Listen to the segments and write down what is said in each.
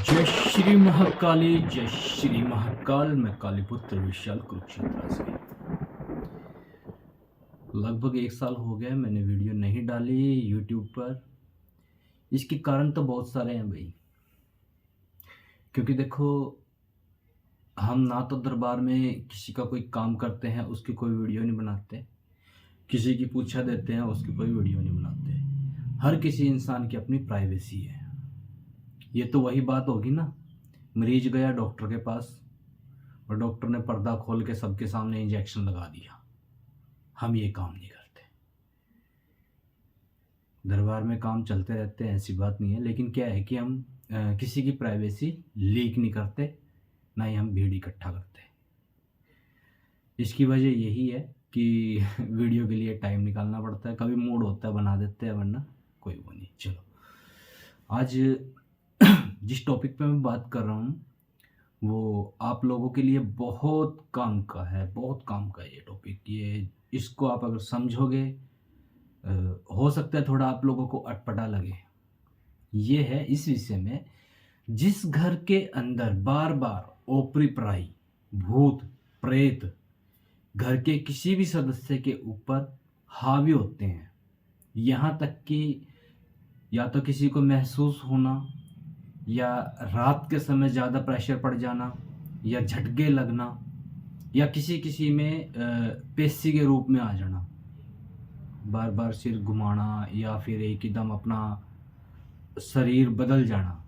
जय श्री महाकाली, जय श्री महाकाल। मैं कालीपुत्र विशाल कुरुक्षेत्र से। लगभग 1 साल हो गया मैंने वीडियो नहीं डाली यूट्यूब पर। इसके कारण तो बहुत सारे हैं भाई, क्योंकि देखो, हम ना तो दरबार में किसी का कोई काम करते हैं उसकी कोई वीडियो नहीं बनाते, किसी की पूछा देते हैं उसकी कोई वीडियो नहीं बनाते। हर किसी इंसान की अपनी प्राइवेसी है। ये तो वही बात होगी ना, मरीज गया डॉक्टर के पास और डॉक्टर ने पर्दा खोल के सबके सामने इंजेक्शन लगा दिया। हम ये काम नहीं करते। दरबार में काम चलते रहते हैं, ऐसी बात नहीं है, लेकिन क्या है कि हम किसी की प्राइवेसी लीक नहीं करते, ना ही हम भीड़ इकट्ठा करते। इसकी वजह यही है कि वीडियो के लिए टाइम निकालना पड़ता है। कभी मूड होता है बना देते हैं, वरना कोई वो नहीं। चलो, आज जिस टॉपिक पे मैं बात कर रहा हूँ वो आप लोगों के लिए बहुत काम का है, बहुत काम का है ये टॉपिक। ये इसको आप अगर समझोगे, हो सकता है थोड़ा आप लोगों को अटपटा लगे। ये है इस विषय में, जिस घर के अंदर बार बार ओपरी पराई, भूत प्रेत घर के किसी भी सदस्य के ऊपर हावी होते हैं, यहाँ तक कि या तो किसी को महसूस होना, या रात के समय ज़्यादा प्रेशर पड़ जाना, या झटके लगना, या किसी किसी में पेशी के रूप में आ जाना, बार बार सिर घुमाना, या फिर एकदम अपना शरीर बदल जाना,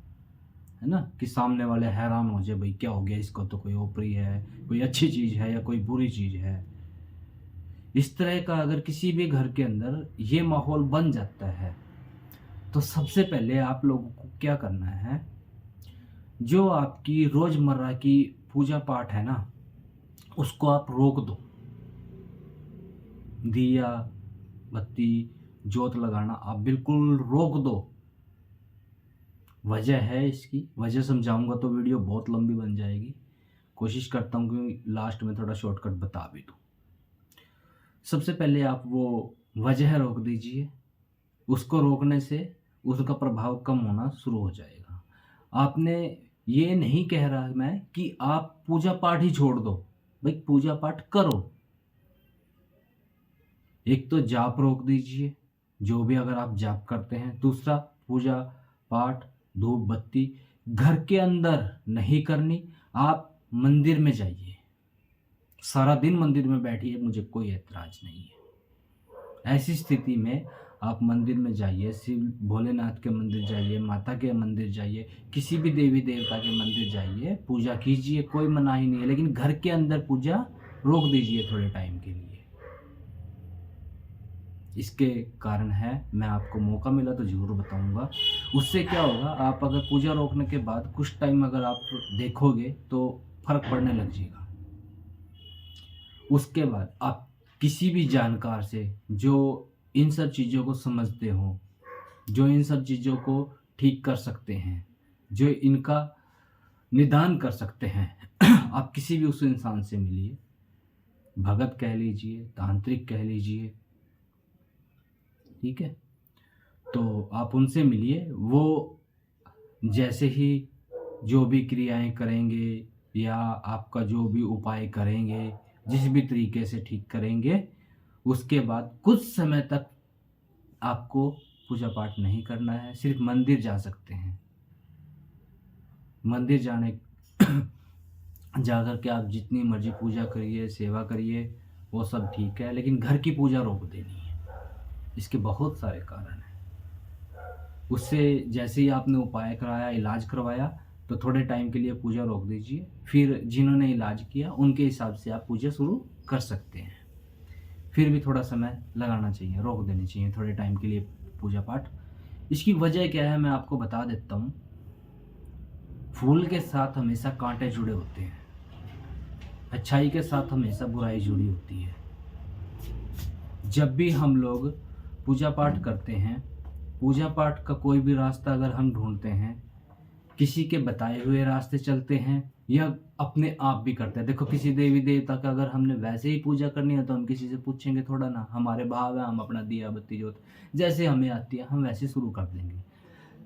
है ना, कि सामने वाले हैरान हो जाए, भाई क्या हो गया इसको, तो कोई ओपरी है, कोई अच्छी चीज़ है या कोई बुरी चीज़ है। इस तरह का अगर किसी भी घर के अंदर ये माहौल बन जाता है, तो सबसे पहले आप लोगों को क्या करना है, जो आपकी रोज़मर्रा की पूजा पाठ है ना, उसको आप रोक दो। दिया बत्ती जोत लगाना आप बिल्कुल रोक दो। वजह है, इसकी वजह समझाऊंगा तो वीडियो बहुत लंबी बन जाएगी। कोशिश करता हूँ कि लास्ट में थोड़ा शॉर्टकट बता भी दूँ। सबसे पहले आप वो वजह रोक दीजिए। उसको रोकने से उसका प्रभाव कम होना शुरू हो जाएगा। आपने ये नहीं कह रहा मैं कि आप पूजा पाठ ही छोड़ दो, भाई पूजा पाठ करो। एक तो जाप रोक दीजिए, जो भी अगर आप जाप करते हैं। दूसरा, पूजा पाठ धूप बत्ती घर के अंदर नहीं करनी। आप मंदिर में जाइए, सारा दिन मंदिर में बैठिए, मुझे कोई ऐतराज नहीं है। ऐसी स्थिति में आप मंदिर में जाइए, शिव भोलेनाथ के मंदिर जाइए, माता के मंदिर जाइए, किसी भी देवी देवता के मंदिर जाइए, पूजा कीजिए, कोई मनाही नहीं है। लेकिन घर के अंदर पूजा रोक दीजिए थोड़े टाइम के लिए। इसके कारण है, मैं आपको मौका मिला तो ज़रूर बताऊंगा। उससे क्या होगा, आप अगर पूजा रोकने के बाद कुछ टाइम अगर आप देखोगे तो फर्क पड़ने लग जाएगा। उसके बाद आप किसी भी जानकार से, जो इन सब चीज़ों को समझते हो, जो इन सब चीज़ों को ठीक कर सकते हैं, जो इनका निदान कर सकते हैं, आप किसी भी उस इंसान से मिलिए। भगत कह लीजिए, तांत्रिक कह लीजिए, ठीक है। तो आप उनसे मिलिए। वो जैसे ही जो भी क्रियाएं करेंगे या आपका जो भी उपाय करेंगे, जिस भी तरीके से ठीक करेंगे, उसके बाद कुछ समय तक आपको पूजा पाठ नहीं करना है, सिर्फ मंदिर जा सकते हैं। मंदिर जाने जाकर के आप जितनी मर्जी पूजा करिए, सेवा करिए, वो सब ठीक है, लेकिन घर की पूजा रोक देनी है। इसके बहुत सारे कारण हैं। उससे जैसे ही आपने उपाय कराया, इलाज करवाया, तो थोड़े टाइम के लिए पूजा रोक दीजिए। फिर जिन्होंने इलाज किया उनके हिसाब से आप पूजा शुरू कर सकते हैं। फिर भी थोड़ा समय लगाना चाहिए, रोक देनी चाहिए थोड़े टाइम के लिए पूजा पाठ। इसकी वजह क्या है मैं आपको बता देता हूँ। फूल के साथ हमेशा कांटे जुड़े होते हैं, अच्छाई के साथ हमेशा बुराई जुड़ी होती है। जब भी हम लोग पूजा पाठ करते हैं, पूजा पाठ का कोई भी रास्ता अगर हम ढूंढते हैं, किसी के बताए हुए रास्ते चलते हैं या अपने आप भी करते हैं। देखो, किसी देवी देवता का अगर हमने वैसे ही पूजा करनी है तो हम किसी से पूछेंगे थोड़ा ना। हमारे भाव है, हम अपना दिया बत्ती जोत जैसे हमें आती है हम वैसे शुरू कर देंगे।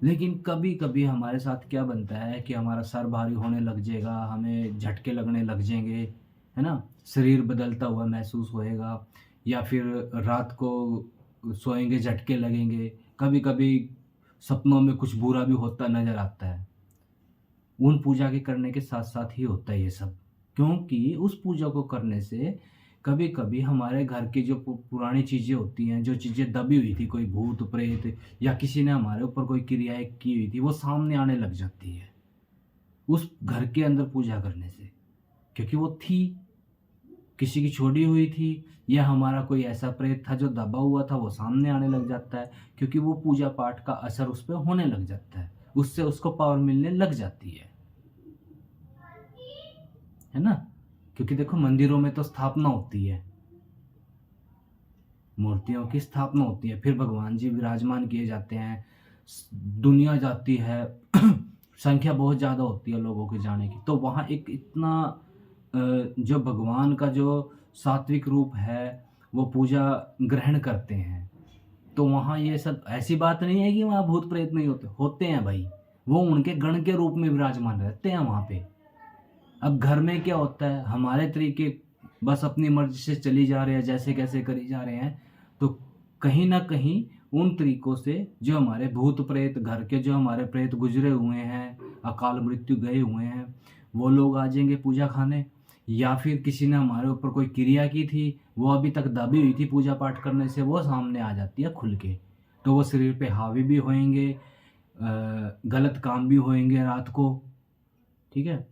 लेकिन कभी कभी हमारे साथ क्या बनता है कि हमारा सर भारी होने लग जाएगा, हमें झटके लगने लग जाएंगे, है ना, शरीर बदलता हुआ महसूस होएगा, या फिर रात को सोएंगे झटके लगेंगे, कभी कभी सपनों में कुछ बुरा भी होता नजर आता है। उन पूजा के करने के साथ साथ ही होता है ये सब, क्योंकि उस पूजा को करने से कभी कभी हमारे घर की जो पुरानी चीज़ें होती हैं, जो चीज़ें दबी हुई थी, कोई भूत प्रेत या किसी ने हमारे ऊपर कोई क्रियाएं की हुई थी, वो सामने आने लग जाती है उस घर के अंदर पूजा करने से। क्योंकि वो थी, किसी की छोड़ी हुई थी, या हमारा कोई ऐसा प्रेत था जो दबा हुआ था, वो सामने आने लग जाता है, क्योंकि वो पूजा पाठ का असर उस पर होने लग जाता है, उससे उसको पावर मिलने लग जाती है ना। क्योंकि देखो मंदिरों में तो स्थापना होती है, मूर्तियों की स्थापना होती है, फिर भगवान जी विराजमान किए जाते हैं, दुनिया जाती है संख्या बहुत ज़्यादा होती है लोगों के जाने की, तो वहाँ एक इतना जो भगवान का जो सात्विक रूप है वो पूजा ग्रहण करते हैं। तो वहाँ ये सब ऐसी बात नहीं है कि वहाँ भूत प्रेत नहीं होते, होते हैं भाई, वो उनके गण के रूप में विराजमान रहते हैं वहाँ पे। अब घर में क्या होता है, हमारे तरीके बस अपनी मर्जी से चली जा रहे हैं, जैसे कैसे करी जा रहे हैं, तो कहीं ना कहीं उन तरीकों से जो हमारे भूत प्रेत, घर के जो हमारे प्रेत गुजरे हुए हैं, अकाल मृत्यु गए हुए हैं, वो लोग आ जाएंगे पूजा खाने, या फिर किसी ने हमारे ऊपर कोई क्रिया की थी, वो अभी तक दबी हुई थी पूजा पाठ करने से, वो सामने आ जाती है खुल के, तो वो शरीर पे हावी भी होएंगे, गलत काम भी होएंगे रात को, ठीक है।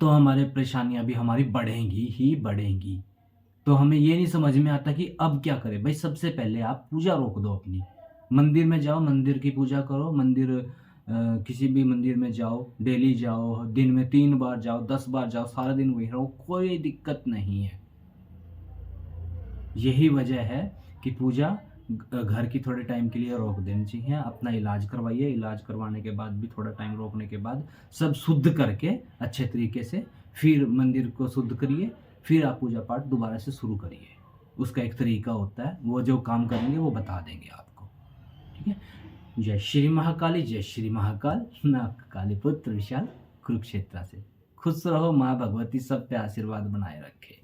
तो हमारे परेशानियां भी हमारी बढ़ेंगी ही बढ़ेंगी। तो हमें ये नहीं समझ में आता कि अब क्या करें भाई। सबसे पहले आप पूजा रोक दो अपनी, मंदिर में जाओ, मंदिर की पूजा करो, मंदिर किसी भी मंदिर में जाओ, डेली जाओ, दिन में 3 बार जाओ, 10 बार जाओ, सारा दिन वहीं रहो, कोई दिक्कत नहीं है। यही वजह है कि पूजा घर की थोड़े टाइम के लिए रोक देनी चाहिए। अपना इलाज करवाइए, इलाज करवाने के बाद भी थोड़ा टाइम रोकने के बाद सब शुद्ध करके अच्छे तरीके से फिर मंदिर को शुद्ध करिए, फिर आप पूजा पाठ दोबारा से शुरू करिए। उसका एक तरीका होता है, वो जो काम करेंगे वो बता देंगे आपको, ठीक है। जय श्री महाकाली, जय श्री महाकाल। मैं आपका काली पुत्र विशाल, कुरुक्षेत्र से। खुश रहो, माँ भगवती सब पे आशीर्वाद बनाए रखे।